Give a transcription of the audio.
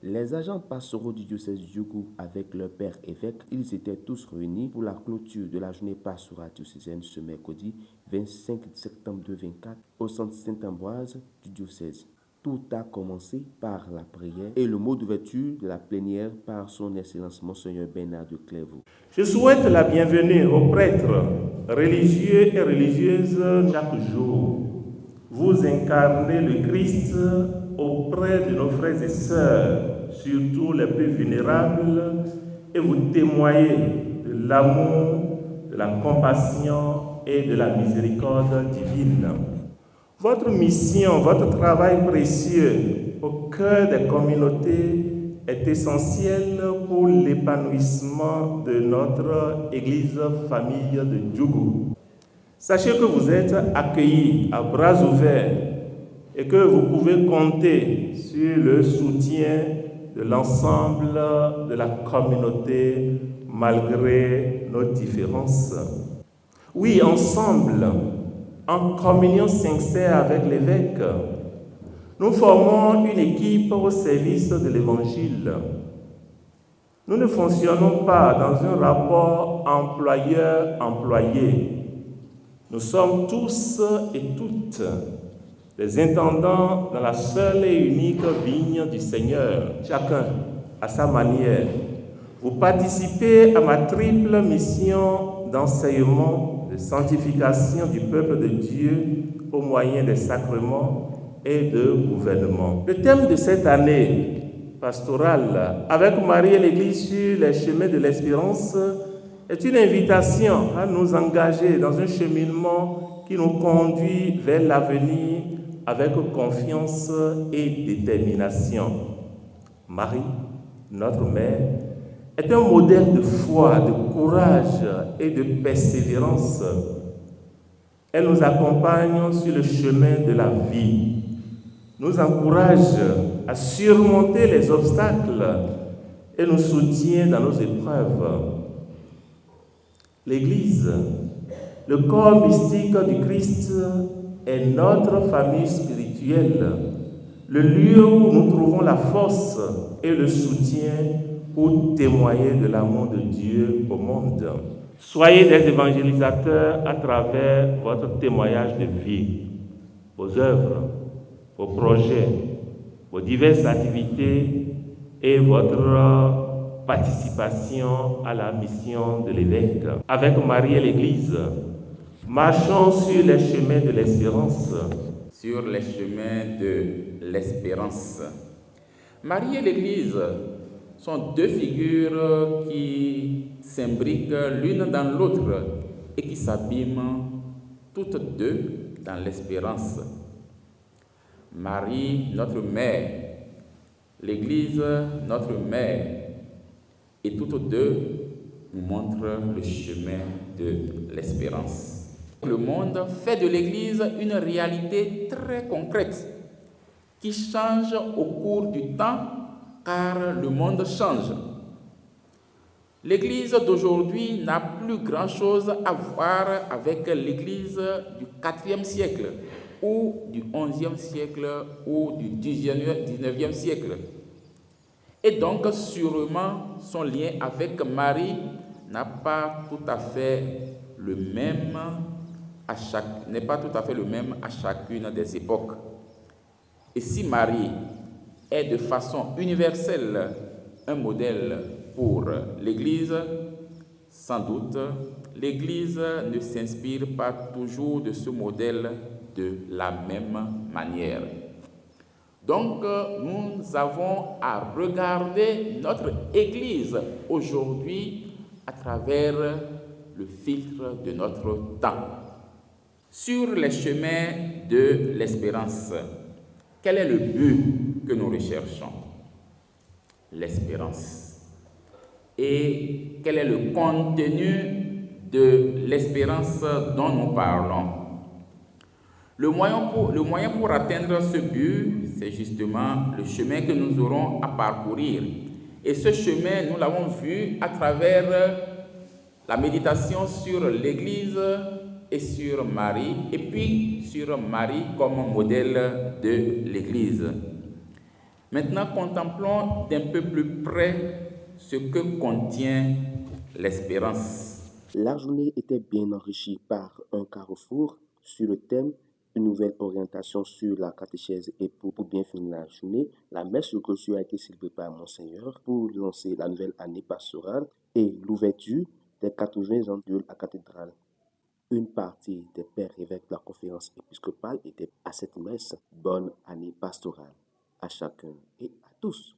Les agents pastoraux du diocèse du Djougou avec leur père évêque, ils étaient tous réunis pour la clôture de la journée pastorale diocésaine ce mercredi 25 septembre 2024 au centre Saint-Ambroise du diocèse. Tout a commencé par la prière et le mot d'ouverture de la plénière par son Excellence Monseigneur Bernard de Clairvaux. Je souhaite la bienvenue aux prêtres, religieux et religieuses chaque jour. Vous incarnez le Christ auprès de nos frères et sœurs, surtout les plus vulnérables, et vous témoignez de l'amour, de la compassion et de la miséricorde divine. Votre mission, votre travail précieux au cœur des communautés est essentiel pour l'épanouissement de notre Église famille de Djougou. Sachez que vous êtes accueillis à bras ouverts et que vous pouvez compter sur le soutien de l'ensemble de la communauté malgré nos différences. Oui, ensemble, en communion sincère avec l'évêque, nous formons une équipe au service de l'Évangile. Nous ne fonctionnons pas dans un rapport employeur-employé. Nous sommes tous et toutes des intendants dans la seule et unique vigne du Seigneur, chacun à sa manière. Vous participez à ma triple mission d'enseignement, de sanctification du peuple de Dieu au moyen des sacrements et de gouvernement. Le thème de cette année pastorale, avec Marie et l'Église sur les chemins de l'espérance, est une invitation à nous engager dans un cheminement qui nous conduit vers l'avenir avec confiance et détermination. Marie, notre mère, est un modèle de foi, de courage et de persévérance. Elle nous accompagne sur le chemin de la vie, nous encourage à surmonter les obstacles et nous soutient dans nos épreuves. L'Église, le corps mystique du Christ, est notre famille spirituelle, le lieu où nous trouvons la force et le soutien pour témoigner de l'amour de Dieu au monde. Soyez des évangélisateurs à travers votre témoignage de vie, vos œuvres, vos projets, vos diverses activités et votre participation à la mission de l'évêque. Avec Marie et l'Église, marchons sur les chemins de l'espérance. Sur les chemins de l'espérance. Marie et l'Église sont deux figures qui s'imbriquent l'une dans l'autre et qui s'abîment toutes deux dans l'espérance. Marie, notre mère, l'Église, notre mère, et toutes deux nous montrent le chemin de l'espérance. Le monde fait de l'Église une réalité très concrète qui change au cours du temps car le monde change. L'Église d'aujourd'hui n'a plus grand-chose à voir avec l'Église du IVe siècle ou du XIe siècle ou du XIXe siècle. Et donc, sûrement, son lien avec Marie n'est pas tout à fait le même à chacune des époques. Et si Marie est de façon universelle un modèle pour l'Église, sans doute, l'Église ne s'inspire pas toujours de ce modèle de la même manière. Donc, nous avons à regarder notre Église aujourd'hui à travers le filtre de notre temps. Sur les chemins de l'espérance, quel est le but que nous recherchons? L'espérance. Et quel est le contenu de l'espérance dont nous parlons? Le moyen pour atteindre ce but, c'est justement le chemin que nous aurons à parcourir. Et ce chemin, nous l'avons vu à travers la méditation sur l'Église et sur Marie, et puis sur Marie comme modèle de l'Église. Maintenant, contemplons d'un peu plus près ce que contient l'espérance. La journée était bien enrichie par un carrefour sur le thème une nouvelle orientation sur la catéchèse et pour bien finir la journée, la messe reçue a été célébrée par Monseigneur pour lancer la nouvelle année pastorale et l'ouverture des 80 ans de la cathédrale. Une partie des pères évêques de la conférence épiscopale était à cette messe. Bonne année pastorale à chacun et à tous.